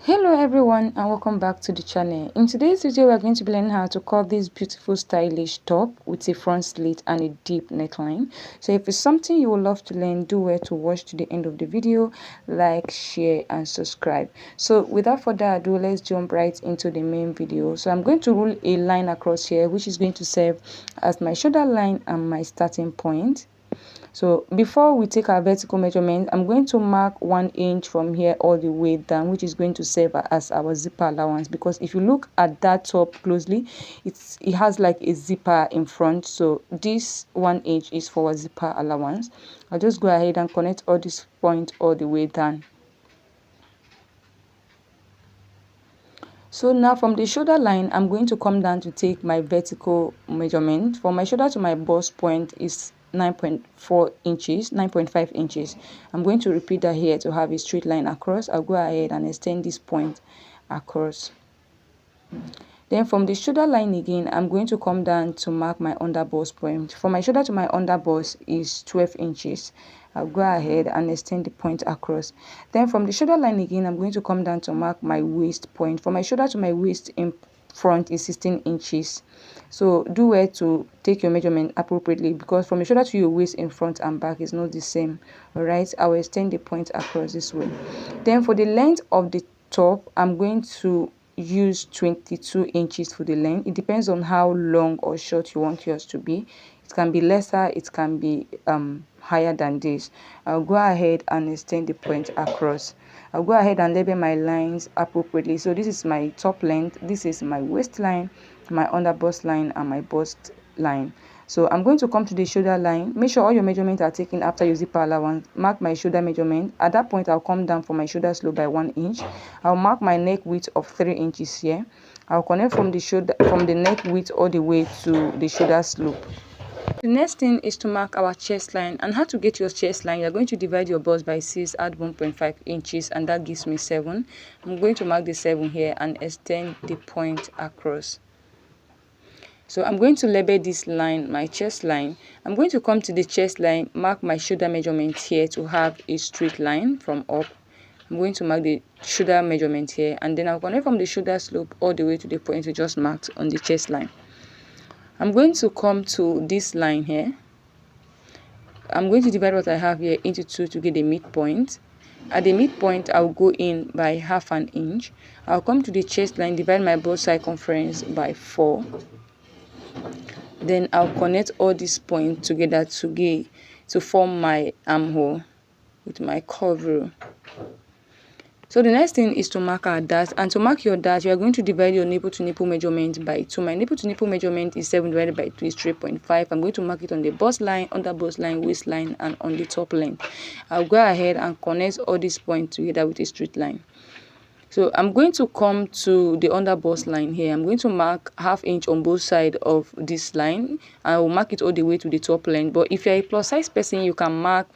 Hello everyone and welcome back to the channel. In today's video we are going to be learning how to cut this beautiful stylish top with a front slit and a deep neckline. So if it's something you would love to learn, do well to watch to the end of the video, like, share and subscribe. So without further ado, let's jump right into the main video. So I'm going to rule a line across here which is going to serve as my shoulder line and my starting point. So before we take our vertical measurement, I'm going to mark 1 inch from here all the way down, which is going to serve as our zipper allowance, because if you look at that top closely, it has like a zipper in front. So this 1 inch is for a zipper allowance. I'll just go ahead and connect all this point all the way down. So now from the shoulder line, I'm going to come down to take my vertical measurement. From my shoulder to my bust point is 9.4 inches, 9.5 inches. I'm going to repeat that here to have a straight line across. I'll go ahead and extend this point across. Then from the shoulder line again, I'm going to come down to mark my under bust point. From my shoulder to my under bust is 12 inches. I'll go ahead and extend the point across. Then from the shoulder line again, I'm going to come down to mark my waist point. From my shoulder to my waist in front is 16 inches. So do well to take your measurement appropriately, because from your shoulder to your waist in front and back is not the same. All right, I will extend the point across this way. Then for the length of the top, I'm going to use 22 inches for the length. It depends on how long or short you want yours to be. It can be lesser, it can be higher than this. I'll go ahead and extend the point across. I'll go ahead and label my lines appropriately. So this is my top length, this is my waistline, my under bust line and my bust line. So I'm going to come to the shoulder line. Make sure all your measurements are taken after your zipper allowance. Mark my shoulder measurement. At that point, I'll come down for my shoulder slope by 1 inch. I'll mark my neck width of 3 inches here. I'll connect from the neck width all the way to the shoulder slope. The next thing is to mark our chest line. And how to get your chest line, you're going to divide your bust by 6, add 1.5 inches, and that gives me 7. I'm going to mark the 7 here and extend the point across. So I'm going to label this line my chest line. I'm going to come to the chest line, mark my shoulder measurement here to have a straight line from up. I'm going to mark the shoulder measurement here, and then I'll connect from the shoulder slope all the way to the point we just marked on the chest line. I'm going to come to this line here. I'm going to divide what I have here into 2 to get the midpoint. At the midpoint, I'll go in by half an inch. I'll come to the chest line, divide my bust circumference by 4. Then I'll connect all these points together to form my armhole with my curve rule. So the next thing is to mark our dart, and to mark your dart, you are going to divide your nipple to nipple measurement by 2. My nipple to nipple measurement is 7 divided by 2 is 3.5. I'm going to mark it on the bust line, under bust line, waistline, and on the top length. I'll go ahead and connect all these points together with a straight line. So I'm going to come to the under bust line here. I'm going to mark ½ inch on both sides of this line. I will mark it all the way to the top length. But if you're a plus size person, you can mark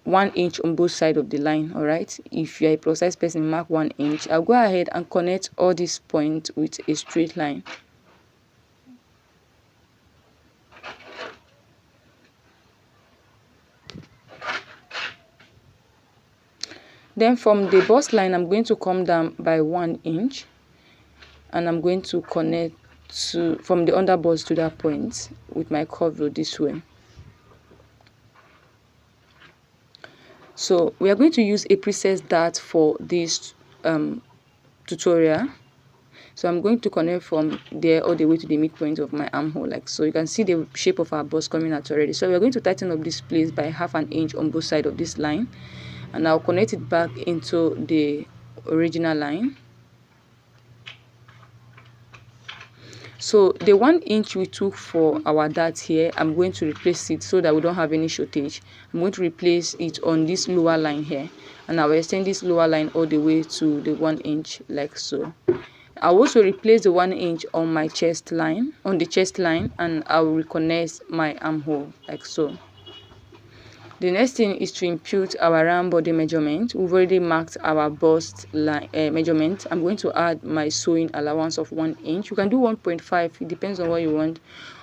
1 inch on both sides of the line. All right, if you're a plus size person, mark 1 inch. I'll go ahead and connect all these points with a straight line. Then from the bust line, I'm going to come down by 1 inch, and I'm going to connect from the under bust to that point with my curve rule this way. So we are going to use a preset dart for this tutorial. So I'm going to connect from there all the way to the midpoint of my armhole, like so. You can see the shape of our bust coming out already. So we're going to tighten up this place by ½ an inch on both sides of this line, and I'll connect it back into the original line. So the 1 inch we took for our dart here, I'm going to replace it so that we don't have any shortage. I'm going to replace it on this lower line here, and I will extend this lower line all the way to the 1 inch, like so. I'll also replace the 1 inch on my chest line, on the chest line, and I will reconnect my armhole, like so. The next thing is to impute our round body measurement. We've already marked our bust line measurement. I'm going to add my sewing allowance of 1 inch. You can do 1.5, it depends on what you want.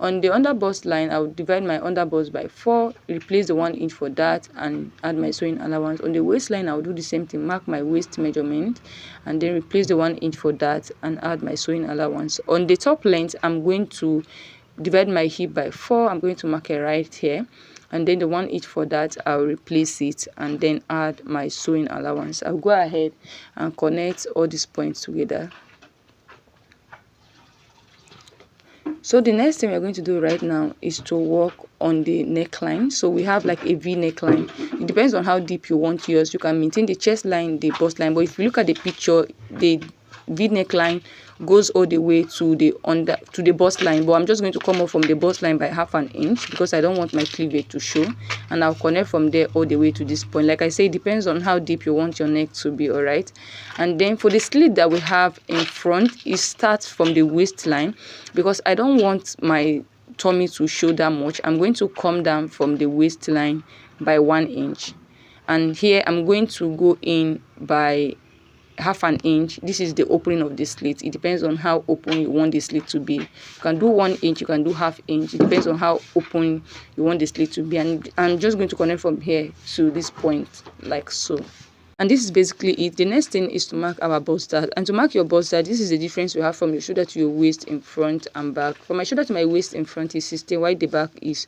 On the under bust line, I'll divide my under bust by 4, replace the 1 inch for that, and add my sewing allowance. On the waistline, I'll do the same thing, mark my waist measurement, and then replace the 1 inch for that, and add my sewing allowance. On the top length, I'm going to divide my hip by 4. I'm going to mark it right here, and then the 1 inch for that, I'll replace it and then add my sewing allowance. I'll go ahead and connect all these points together. So the next thing we're going to do right now is to work on the neckline. So we have like a V neckline. It depends on how deep you want yours. You can maintain the chest line, the bust line, but if you look at the picture, the V neckline goes all the way to the bust line, but I'm just going to come up from the bust line by ½ an inch because I don't want my cleavage to show, and I'll connect from there all the way to this point. Like I say, it depends on how deep you want your neck to be. All right, and then for the slit that we have in front, it starts from the waistline because I don't want my tummy to show that much. I'm going to come down from the waistline by 1 inch, and here I'm going to go in by ½ an inch. This is the opening of the slit. It depends on how open you want the slit to be. You can do 1 inch, you can do ½ inch. It depends on how open you want the slit to be, and I'm just going to connect from here to this point like so. And this is basically it. The next thing is to mark our bust start. And to mark your bust start, this is the difference you have from your shoulder to your waist in front and back. From my shoulder to my waist in front is 16, while the back is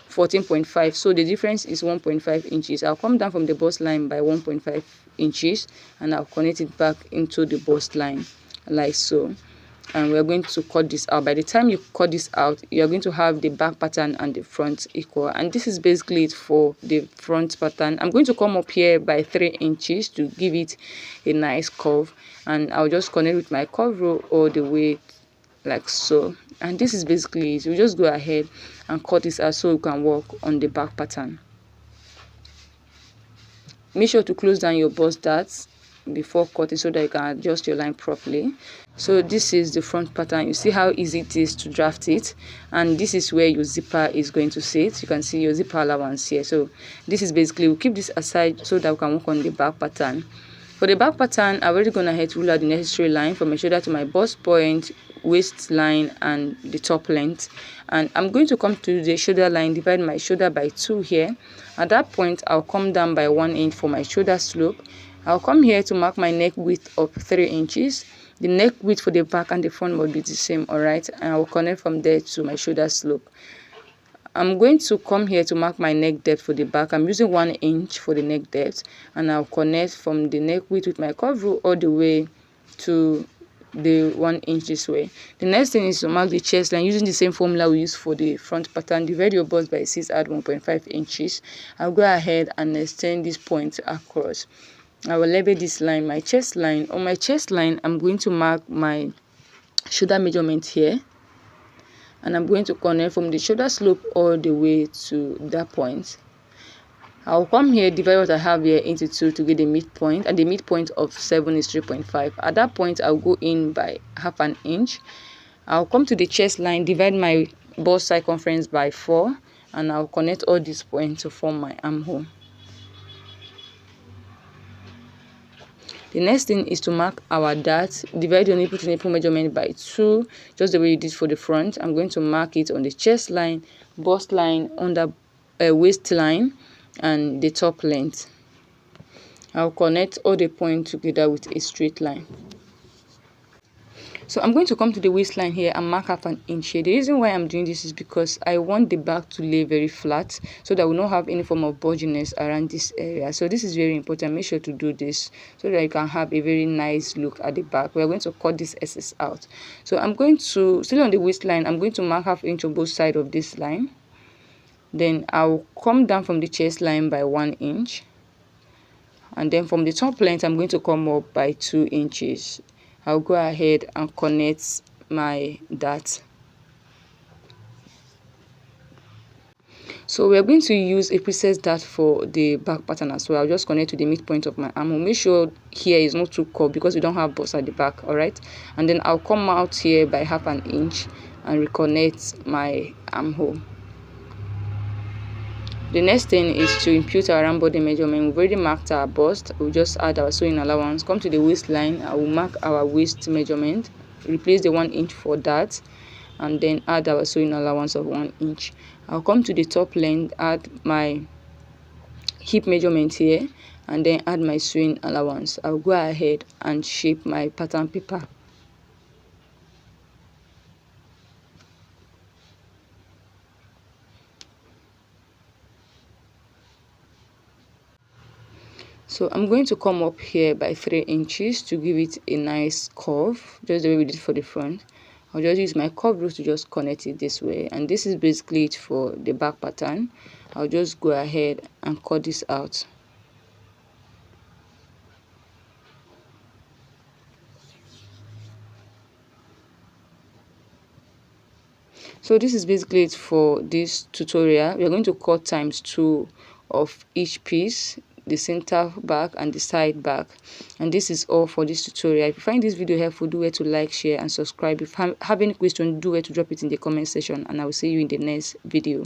14.5. So the difference is 1.5 inches. I'll come down from the bust line by 1.5 inches, and I'll connect it back into the bust line like so. And we're going to cut this out. By the time you cut this out, you're going to have the back pattern and the front equal. And this is basically it for the front pattern. I'm going to come up here by 3 inches to give it a nice curve, and I'll just connect with my curve row all the way like so. And this is basically it. You just go ahead and cut this out so you can work on the back pattern. Make sure to close down your bust darts before cutting so that you can adjust your line properly. So this is the front pattern. You see how easy it is to draft it, and this is where your zipper is going to sit. You can see your zipper allowance here. So this is basically, we'll keep this aside so that we can work on the back pattern. For the back pattern, I've already gone ahead to rule out the necessary line from my shoulder to my bust point, waistline, and the top length. And I'm going to come to the shoulder line, divide my shoulder by 2 here. At that point, I'll come down by 1 inch for my shoulder slope. I'll come here to mark my neck width of 3 inches. The neck width for the back and the front will be the same, alright? And I'll connect from there to my shoulder slope. I'm going to come here to mark my neck depth for the back. I'm using 1 inch for the neck depth, and I'll connect from the neck width with my curve rule all the way to the 1 inch this way. The next thing is to mark the chest line using the same formula we use for the front pattern. Divide your bust by 6, add 1.5 inches. I'll go ahead and extend this point across. I will label this line my chest line. On my chest line, I'm going to mark my shoulder measurement here, and I'm going to connect from the shoulder slope all the way to that point. I'll come here, divide what I have here into 2 to get the midpoint, and the midpoint of 7 is 3.5. At that point, I'll go in by ½ an inch. I'll come to the chest line, divide my bust circumference by 4, and I'll connect all these points to form my armhole. The next thing is to mark our dart. Divide your nipple to nipple measurement by 2, just the way you did for the front. I'm going to mark it on the chest line, bust line, under waistline, and the top length. I'll connect all the points together with a straight line. So I'm going to come to the waistline here and mark ½ an inch here. The reason why I'm doing this is because I want the back to lay very flat so that we don't have any form of bulginess around this area. So this is very important. Make sure to do this so that you can have a very nice look at the back. We're going to cut this excess out. So I'm going to, still on the waistline, I'm going to mark ½ inch on both sides of this line. Then I'll come down from the chest line by 1 inch. And then from the top length, I'm going to come up by 2 inches. I'll go ahead and connect my dart. So we're going to use a preset dart for the back pattern as well. I'll just connect to the midpoint of my armhole. Make sure here is not too curved because we don't have bust at the back, alright? And then I'll come out here by ½ an inch and reconnect my armhole. The next thing is to impute our round body measurement. We've already marked our bust. We'll just add our sewing allowance. Come to the waistline. I will mark our waist measurement. Replace the 1 inch for that. and then add our sewing allowance of 1 inch. I'll come to the top length, add my hip measurement here, and then add my sewing allowance. I'll go ahead and shape my pattern paper. So I'm going to come up here by 3 inches to give it a nice curve, just the way we did for the front. I'll just use my curve rule to just connect it this way, and this is basically it for the back pattern. I'll just go ahead and cut this out. So this is basically it for this tutorial. We are going to cut ×2 of each piece, the center back and the side back, and this is all for this tutorial. If you find this video helpful, do it to like, share and subscribe. If you have any question, do it to drop it in the comment section, and I will see you in the next video.